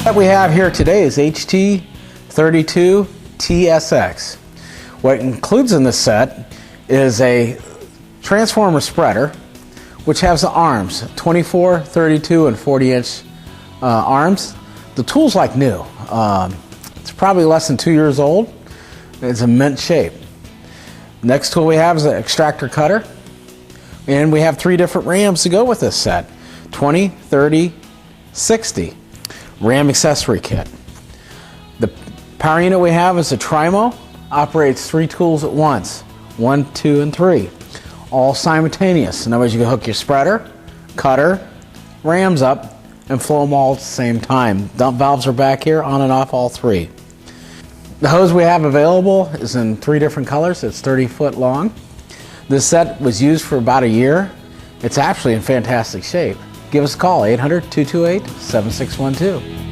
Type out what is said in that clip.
What we have here today is ht32TSX. What includes in this set is a transformer spreader, which has the arms, 24, 32, and 40-inch arms. The tool's like new. It's probably less than 2 years old. It's a mint shape. Next tool we have is an extractor cutter. And we have 3 different rams to go with this set, 20, 30, 60. Ram accessory kit. The power unit we have is a Trimo, operates 3 tools at once, 1, 2, and 3, all simultaneous. In other words, you can hook your spreader, cutter, rams up, and flow them all at the same time. Dump valves are back here, on and off all 3. The hose we have available is in 3 different colors. It's 30 foot long. This set was used for about a year. It's actually in fantastic shape. Give us a call, 800-228-7612.